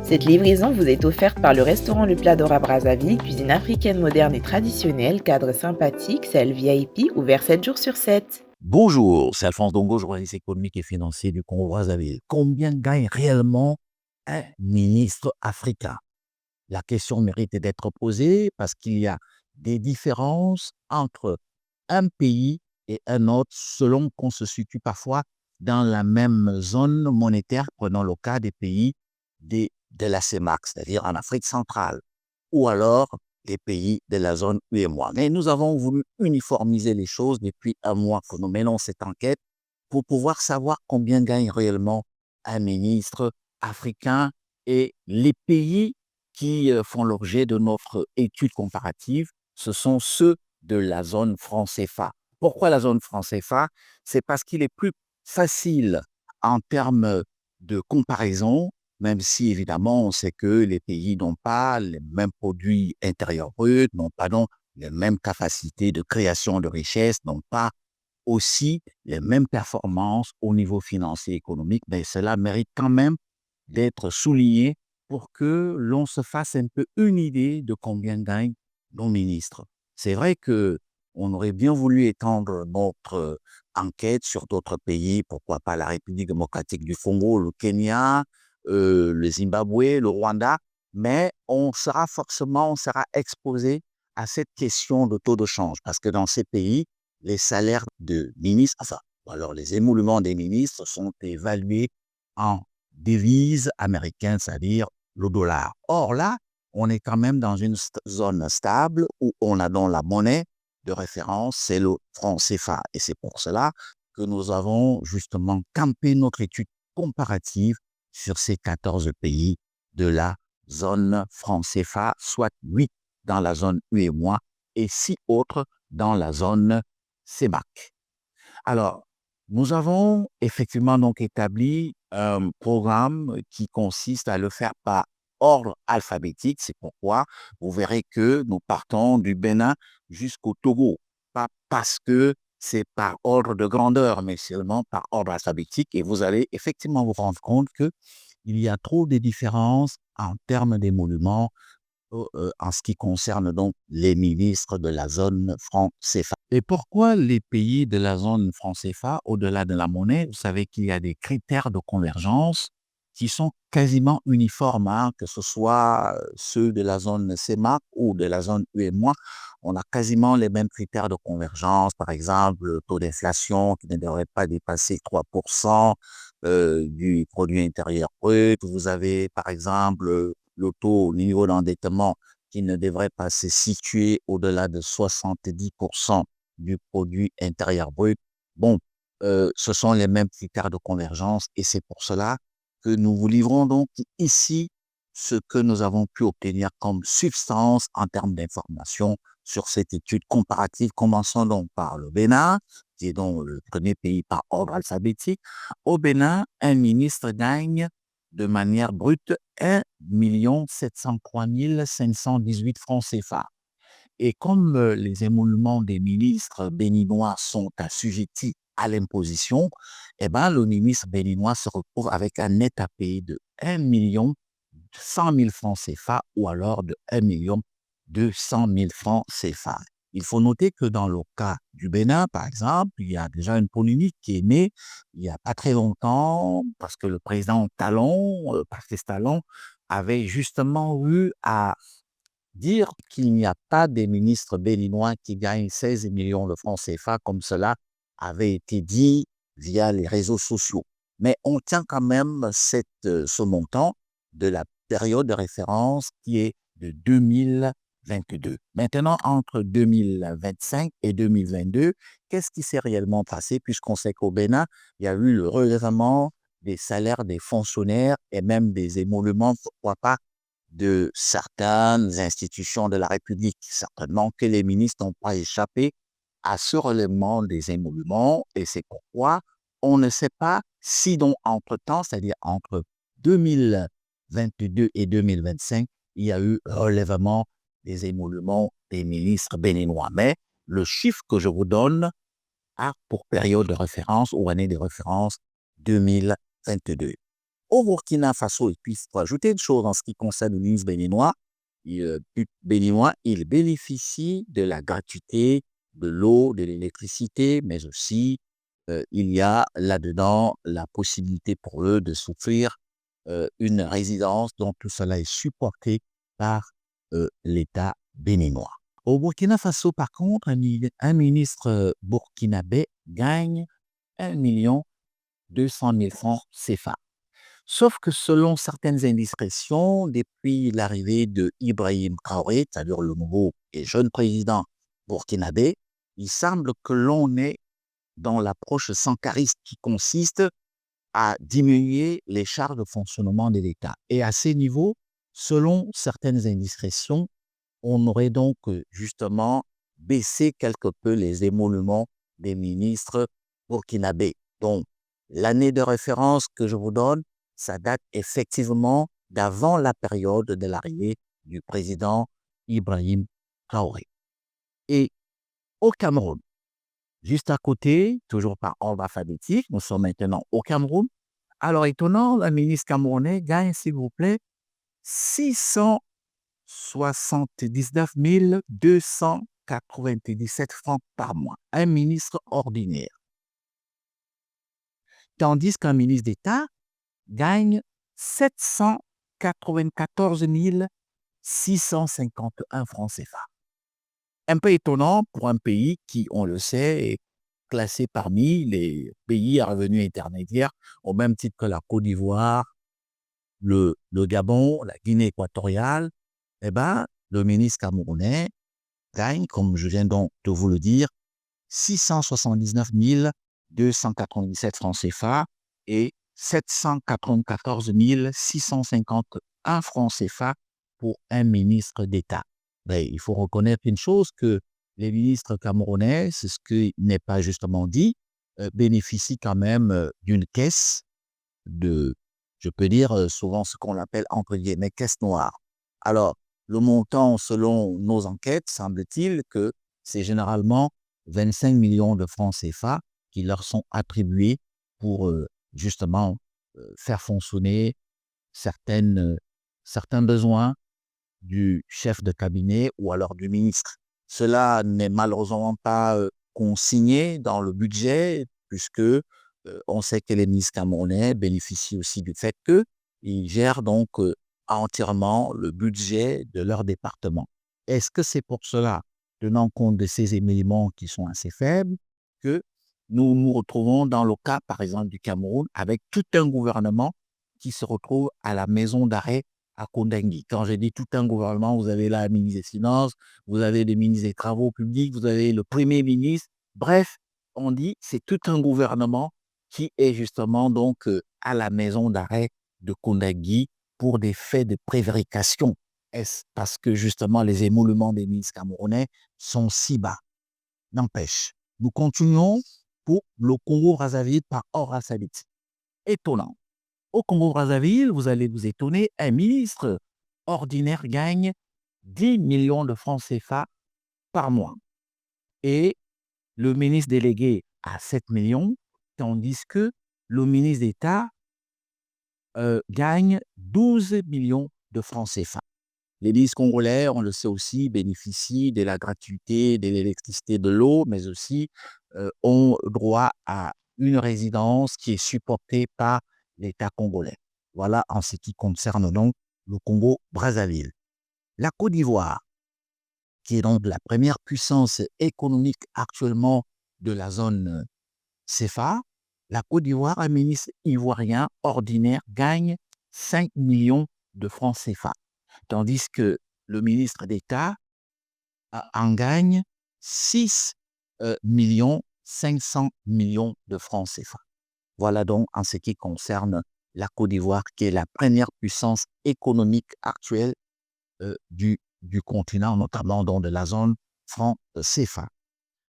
Cette livraison vous est offerte par le restaurant Le Plat d'Or à Brazzaville, cuisine africaine moderne et traditionnelle, cadre sympathique, salle VIP, ouvert 7 jours sur 7. Bonjour, c'est Alphonse Dongo, journaliste économique et financier du Congo-Brazzaville. Combien gagne réellement un ministre africain? La question mérite d'être posée parce qu'il y a des différences entre un pays et un autre selon qu'on se situe parfois dans la même zone monétaire. Prenons le cas des pays de la CEMAC, c'est-à-dire en Afrique centrale, ou alors les pays de la zone UEMOA. Mais nous avons voulu uniformiser les choses depuis un mois que nous menons cette enquête pour pouvoir savoir combien gagne réellement un ministre africain et les pays qui font l'objet de notre étude comparative, ce sont ceux de la zone franc CFA. Pourquoi la zone franc CFA? C'est parce qu'il est plus facile en termes de comparaison, même si évidemment on sait que les pays n'ont pas les mêmes produits intérieurs bruts, n'ont pas donc les mêmes capacités de création de richesses, n'ont pas aussi les mêmes performances au niveau financier et économique, mais cela mérite quand même d'être souligné pour que l'on se fasse un peu une idée de combien gagnent nos ministres. C'est vrai que on aurait bien voulu étendre notre enquête sur d'autres pays, pourquoi pas la République démocratique du Congo, le Kenya, le Zimbabwe, le Rwanda, mais on sera exposé à cette question de taux de change, parce que dans ces pays, les salaires de ministres, enfin, alors les émoluments des ministres sont évalués en devise américaine, c'est-à-dire le dollar. Or là, on est quand même dans une zone stable où on a donc la monnaie de référence, c'est le franc CFA. Et c'est pour cela que nous avons justement campé notre étude comparative sur ces 14 pays de la zone franc CFA, soit 8 dans la zone UEMOA et 6 autres dans la zone CEMAC. Alors, nous avons effectivement donc établi un programme qui consiste à le faire par ordre alphabétique. C'est pourquoi vous verrez que nous partons du Bénin jusqu'au Togo. Pas parce que c'est par ordre de grandeur, mais seulement par ordre alphabétique. Et vous allez effectivement vous rendre compte qu'il y a trop de différences en termes d'émoluments en ce qui concerne donc les ministres de la zone franc CFA. Et pourquoi les pays de la zone franc CFA, au-delà de la monnaie, vous savez qu'il y a des critères de convergence qui sont quasiment uniformes, hein, que ce soit ceux de la zone CEMAC ou de la zone UEMOA, on a quasiment les mêmes critères de convergence, par exemple le taux d'inflation qui ne devrait pas dépasser 3% du produit intérieur brut. Vous avez par exemple le taux, le niveau d'endettement qui ne devrait pas se situer au-delà de 70% du produit intérieur brut. Bon, ce sont les mêmes critères de convergence et c'est pour cela que nous vous livrons donc ici ce que nous avons pu obtenir comme substance en termes d'information sur cette étude comparative. Commençons donc par le Bénin, qui est donc le premier pays par ordre alphabétique. Au Bénin, un ministre gagne de manière brute 1 703 518 francs CFA. Et comme les émoluments des ministres béninois sont assujettis à l'imposition, eh ben, le ministre béninois se retrouve avec un net à payer de 1 100 000 francs CFA ou alors de 1 200 000 francs CFA. Il faut noter que dans le cas du Bénin, par exemple, il y a déjà une polémique qui est née il n'y a pas très longtemps parce que le président Talon, Patrice Talon, avait justement eu à dire qu'il n'y a pas des ministres béninois qui gagnent 16 millions de francs CFA comme cela avait été dit via les réseaux sociaux. Mais on tient quand même ce montant de la période de référence qui est de 2022. Maintenant, entre 2025 et 2022, qu'est-ce qui s'est réellement passé puisqu'on sait qu'au Bénin, il y a eu le relèvement des salaires des fonctionnaires et même des émoluments, pourquoi pas, de certaines institutions de la République. Certainement que les ministres n'ont pas échappé à ce relèvement des émoluments et c'est pourquoi on ne sait pas si donc entre-temps, c'est-à-dire entre 2022 et 2025, il y a eu relèvement des émoluments des ministres béninois. Mais le chiffre que je vous donne a pour période de référence ou année de référence 2022. Au Burkina Faso, et puis il faut ajouter une chose en ce qui concerne le ministre béninois, il bénéficie de la gratuité de l'eau, de l'électricité, mais aussi il y a là-dedans la possibilité pour eux de s'offrir une résidence dont tout cela est supporté par l'État béninois. Au Burkina Faso, par contre, un ministre burkinabé gagne 1 200 000 francs CFA. Sauf que selon certaines indiscrétions, depuis l'arrivée de Ibrahim Traoré, c'est-à-dire le nouveau et jeune président burkinabé, il semble que l'on est dans l'approche sankariste qui consiste à diminuer les charges de fonctionnement de l'État. Et à ces niveaux, selon certaines indiscrétions, on aurait donc justement baissé quelque peu les émoluments des ministres burkinabés. Donc, l'année de référence que je vous donne, ça date effectivement d'avant la période de l'arrivée du président Ibrahim Traoré. Et au Cameroun, juste à côté, toujours par ordre alphabétique, nous sommes maintenant au Cameroun. Alors, étonnant, le ministre camerounais gagne, s'il vous plaît, 679 297 francs par mois. Un ministre ordinaire. Tandis qu'un ministre d'État gagne 794 651 francs CFA. Un peu étonnant pour un pays qui, on le sait, est classé parmi les pays à revenus intermédiaires, au même titre que la Côte d'Ivoire, le Gabon, la Guinée équatoriale. Eh bien, le ministre camerounais gagne, comme je viens donc de vous le dire, 679 297 francs CFA et 794 651 francs CFA pour un ministre d'État. Ben, il faut reconnaître une chose, que les ministres camerounais, c'est ce qui n'est pas justement dit, bénéficient quand même d'une caisse de, je peux dire souvent ce qu'on appelle entre guillemets caisse noire. Alors, le montant, selon nos enquêtes, semble-t-il que c'est généralement 25 millions de francs CFA qui leur sont attribués pour justement faire fonctionner certains besoins du chef de cabinet ou alors du ministre. Cela n'est malheureusement pas consigné dans le budget, puisque on sait que les ministres camerounais bénéficient aussi du fait qu'ils gèrent donc entièrement le budget de leur département. Est-ce que c'est pour cela, tenant compte de ces éléments qui sont assez faibles, que nous nous retrouvons dans le cas, par exemple, du Cameroun, avec tout un gouvernement qui se retrouve à la maison d'arrêt à Kondengui. Quand je dis tout un gouvernement, vous avez la ministre des Finances, vous avez le ministre des Travaux publics, vous avez le Premier ministre. Bref, on dit c'est tout un gouvernement qui est justement donc à la maison d'arrêt de Kondengui pour des faits de prévarication. Est-ce parce que justement les émoluments des ministres camerounais sont si bas? N'empêche, nous continuons pour le Congo-Brazzaville par ordre alphabétique. Étonnant. Au Congo-Brazzaville, vous allez vous étonner, un ministre ordinaire gagne 10 millions de francs CFA par mois. Et le ministre délégué a 7 millions, tandis que le ministre d'État gagne 12 millions de francs CFA. Les ministres congolais, on le sait aussi, bénéficient de la gratuité de l'électricité, de l'eau, mais aussi ont droit à une résidence qui est supportée par l'État congolais. Voilà en ce qui concerne donc le Congo-Brazzaville. La Côte d'Ivoire, qui est donc la première puissance économique actuellement de la zone CFA, la Côte d'Ivoire, un ministre ivoirien ordinaire gagne 5 millions de francs CFA. Tandis que le ministre d'État en gagne 6 millions 500 millions de francs CFA. Voilà donc en ce qui concerne la Côte d'Ivoire, qui est la première puissance économique actuelle du continent, notamment dans de la zone franc CFA.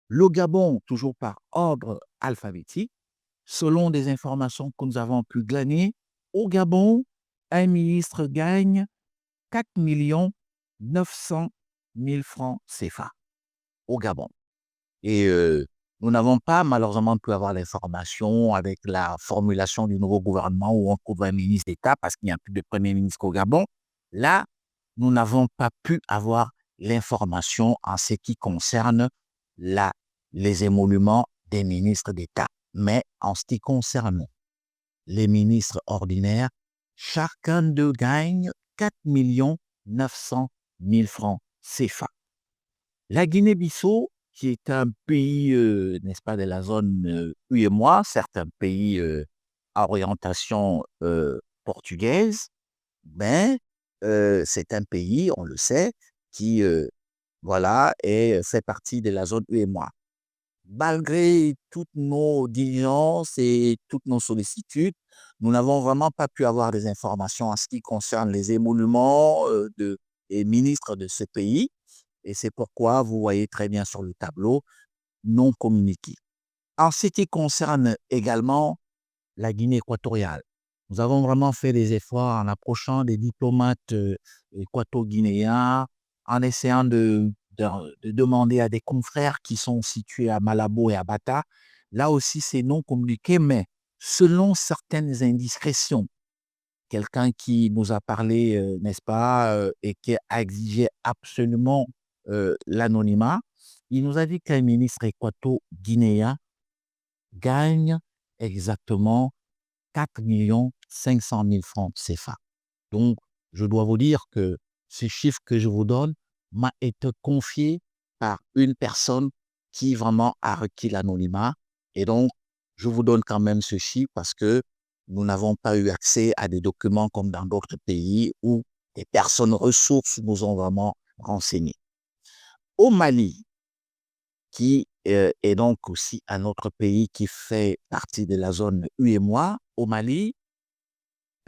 Le Gabon, toujours par ordre alphabétique, selon des informations que nous avons pu glaner, au Gabon, un ministre gagne 4 900 000 francs CFA au Gabon. Et Nous n'avons pas malheureusement pu avoir l'information avec la formulation du nouveau gouvernement ou un Premier ministre d'État parce qu'il n'y a plus de Premier ministre au Gabon. Là, nous n'avons pas pu avoir l'information en ce qui concerne la, les émoluments des ministres d'État. Mais en ce qui concerne les ministres ordinaires, chacun d'eux gagne 4 900 000 francs CFA. La Guinée-Bissau, qui est un pays, n'est-ce pas, de la zone UEMOA, certains pays à orientation portugaise, ben, c'est un pays, on le sait, qui voilà, fait partie de la zone UEMOA. Malgré toutes nos diligences et toutes nos sollicitudes, nous n'avons vraiment pas pu avoir des informations en ce qui concerne les émoluments des ministres de ce pays. Et c'est pourquoi vous voyez très bien sur le tableau non communiqué. En ce qui concerne également la Guinée équatoriale, nous avons vraiment fait des efforts en approchant des diplomates équato-guinéens, en essayant de demander à des confrères qui sont situés à Malabo et à Bata. Là aussi, c'est non communiqué, mais selon certaines indiscrétions, quelqu'un qui nous a parlé, n'est-ce pas, et qui a exigé absolument l'anonymat, il nous a dit qu'un ministre équato-guinéen gagne exactement 4 500 000 francs CFA. Donc, je dois vous dire que ce chiffre que je vous donne m'a été confié par une personne qui vraiment a requis l'anonymat. Et donc, je vous donne quand même ce chiffre parce que nous n'avons pas eu accès à des documents comme dans d'autres pays où des personnes ressources nous ont vraiment renseignés. Au Mali, qui est donc aussi un autre pays qui fait partie de la zone UEMOA, au Mali,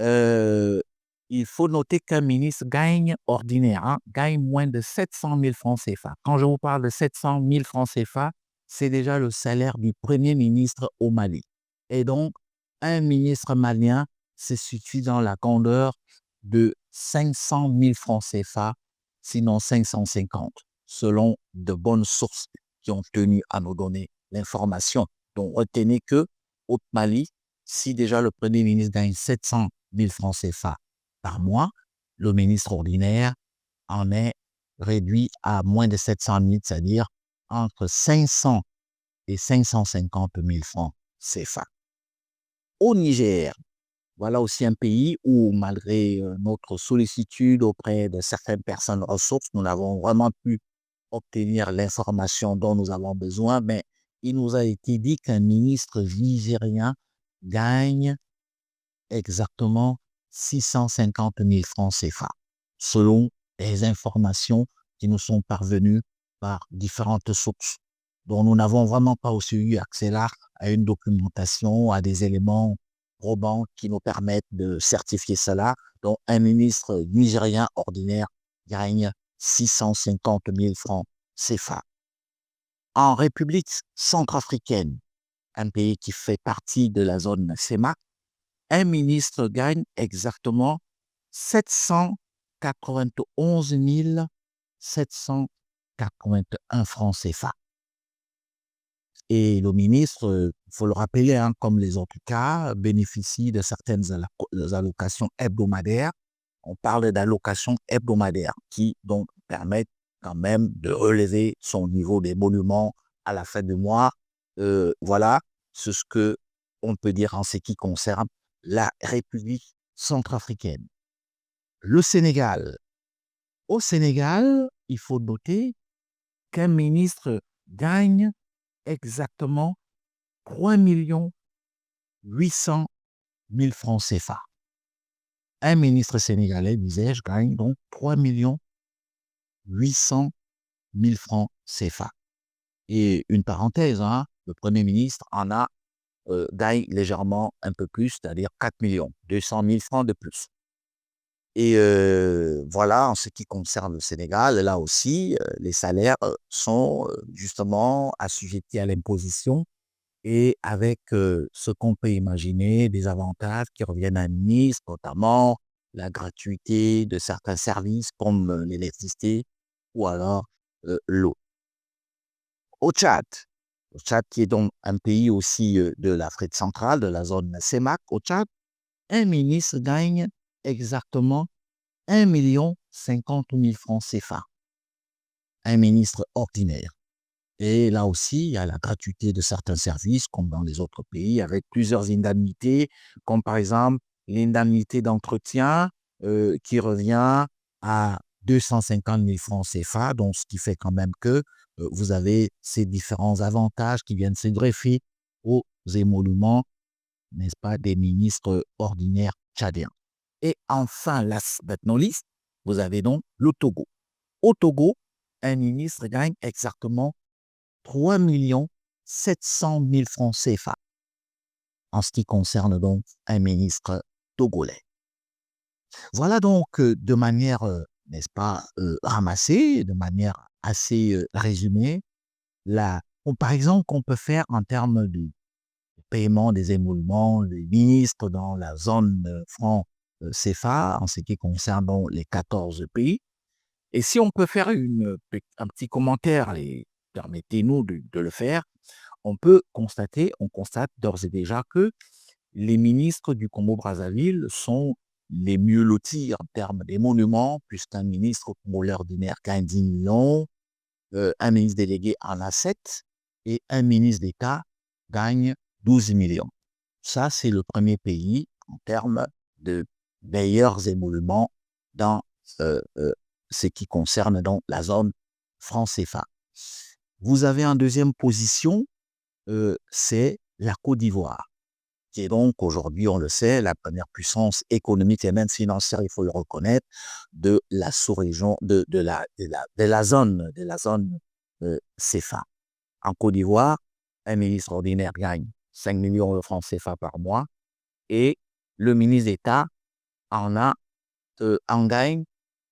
euh, il faut noter qu'un ministre gagne ordinaire, hein, gagne moins de 700 000 francs CFA. Quand je vous parle de 700 000 francs CFA, c'est déjà le salaire du premier ministre au Mali. Et donc, un ministre malien se situe dans la grandeur de 500 000 francs CFA, sinon 550, selon de bonnes sources qui ont tenu à nous donner l'information. Donc, retenez que au Mali, si déjà le premier ministre gagne 700 000 francs CFA par mois, le ministre ordinaire en est réduit à moins de 700 000, c'est-à-dire entre 500 et 550 000 francs CFA. Au Niger, voilà aussi un pays où, malgré notre sollicitude auprès de certaines personnes ressources, nous n'avons vraiment pu obtenir l'information dont nous avons besoin, mais il nous a été dit qu'un ministre nigérien gagne exactement 650 000 francs CFA, selon les informations qui nous sont parvenues par différentes sources. Donc, nous n'avons vraiment pas aussi eu accès là à une documentation, à des éléments probants qui nous permettent de certifier cela. Donc, un ministre nigérien ordinaire gagne 650 000 francs CFA. En République centrafricaine, un pays qui fait partie de la zone CEMAC, un ministre gagne exactement 791 781 francs CFA. Et le ministre, il faut le rappeler, hein, comme les autres cas, bénéficie de certaines allocations hebdomadaires. On parle d'allocations hebdomadaires qui donc permettent quand même de relever son niveau d'émolument à la fin du mois. Voilà, c'est ce que on peut dire en ce qui concerne la République centrafricaine. Le Sénégal. Au Sénégal, il faut noter qu'un ministre gagne exactement 3 800 000 francs CFA. Un ministre sénégalais, disais-je, gagne donc 3 800 000 francs CFA. Et une parenthèse, hein, le Premier ministre en a gagne légèrement un peu plus, c'est-à-dire 4 200 000 francs de plus. Et voilà, en ce qui concerne le Sénégal, là aussi, les salaires sont justement assujettis à l'imposition et avec ce qu'on peut imaginer, des avantages qui reviennent à Nice, notamment la gratuité de certains services comme l'électricité ou alors l'eau. Au Tchad, Le Tchad qui est donc un pays aussi de l'Afrique centrale, de la zone CEMAC au Tchad, un ministre gagne exactement 1 50 000 francs CFA, un ministre ordinaire. Et là aussi, il y a la gratuité de certains services, comme dans les autres pays, avec plusieurs indemnités, comme par exemple l'indemnité d'entretien qui revient à 250 000 francs CFA, donc ce qui fait quand même que vous avez ces différents avantages qui viennent se greffer aux émoluments, n'est-ce pas, des ministres ordinaires tchadiens. Et enfin, last but not least, vous avez donc le Togo. Au Togo, un ministre gagne exactement 3 700 000 francs CFA en ce qui concerne donc un ministre togolais. Voilà donc de manière, n'est-ce pas, ramassée, de manière assez résumée, la comparaison qu'on peut faire en termes de paiement des émoluments des ministres dans la zone franc CFA en ce qui concerne donc les 14 pays. Et si on peut faire un petit commentaire, et permettez-nous de le faire, on constate d'ores et déjà que les ministres du Congo-Brazzaville sont les mieux lotis en termes des monuments, puisqu'un ministre congolais ordinaire gagne 10 millions, un ministre délégué en a 7 et un ministre d'État gagne 12 millions. Ça, c'est le premier pays en termes de meilleurs émoluments dans ce qui concerne donc la zone franc CFA. Vous avez en deuxième position, c'est la Côte d'Ivoire, qui est donc aujourd'hui, on le sait, la première puissance économique et même financière, il faut le reconnaître, de la sous-région, de la zone CFA. En Côte d'Ivoire, un ministre ordinaire gagne 5 millions de francs CFA par mois et le ministre d'État en gagne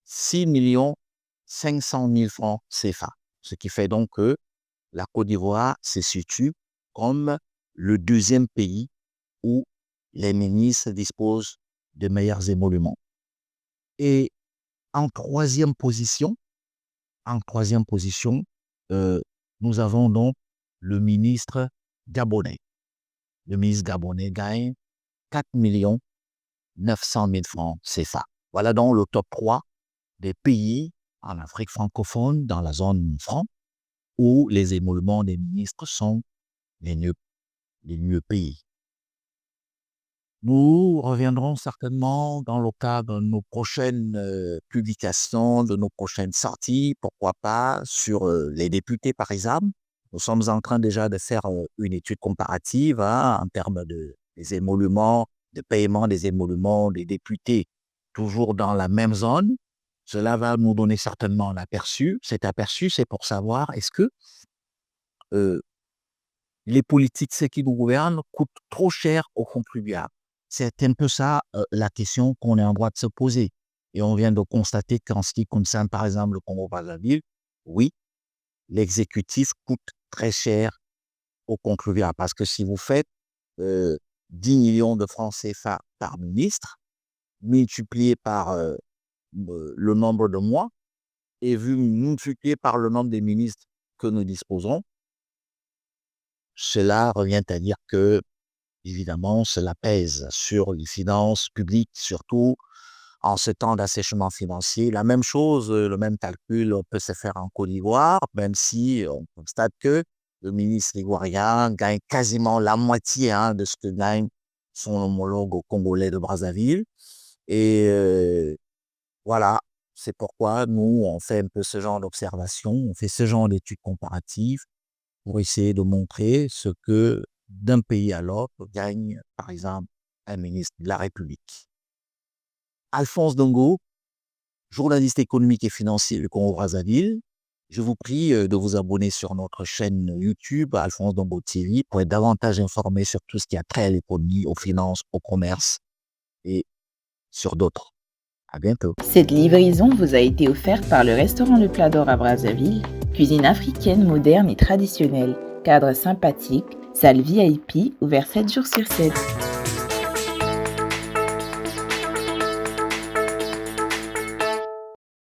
6 500 000 francs CFA. Ce qui fait donc que la Côte d'Ivoire se situe comme le deuxième pays où les ministres disposent de meilleurs émoluments. Et en troisième position, nous avons donc le ministre gabonais. Le ministre gabonais gagne 4 900 000 francs CFA. Voilà donc le top 3 des pays en Afrique francophone, dans la zone franc, où les émoluments des ministres sont les mieux payés. Nous reviendrons certainement dans le cadre de nos prochaines publications, de nos prochaines sorties, pourquoi pas, sur les députés par exemple. Nous sommes en train déjà de faire une étude comparative en termes des émoluments, de paiement des émoluments des députés, toujours dans la même zone. Cela va nous donner certainement un aperçu. Cet aperçu, c'est pour savoir est-ce que les politiques, ceux qui nous gouvernent, coûtent trop cher aux contribuables. C'est un peu ça la question qu'on est en droit de se poser. Et on vient de constater qu'en ce qui concerne par exemple le Congo-Brazzaville, oui, l'exécutif coûte très cher aux contribuables. Parce que si vous faites 10 millions de francs CFA par ministre, multiplié par le nombre de mois, et vu multiplié par le nombre des ministres que nous disposons, cela revient à dire que, évidemment, cela pèse sur les finances publiques, surtout en ce temps d'assèchement financier. La même chose, le même calcul peut se faire en Côte d'Ivoire, même si on constate que le ministre ivoirien gagne quasiment la moitié de ce que gagne son homologue congolais de Brazzaville. Et voilà, c'est pourquoi nous, on fait un peu ce genre d'observation, on fait ce genre d'études comparatives pour essayer de montrer ce que d'un pays à l'autre gagne, par exemple, un ministre de la République. Alphonse Dongo, journaliste économique et financier du Congo-Brazzaville, je vous prie de vous abonner sur notre chaîne YouTube, Alphonse Dongo TV, pour être davantage informé sur tout ce qui a trait à l'économie, aux finances, au commerce et sur d'autres. À bientôt. Cette livraison vous a été offerte par le restaurant Le Plat d'Or à Brazzaville, cuisine africaine moderne et traditionnelle, cadre sympathique, salle VIP, ouvert 7 jours sur 7.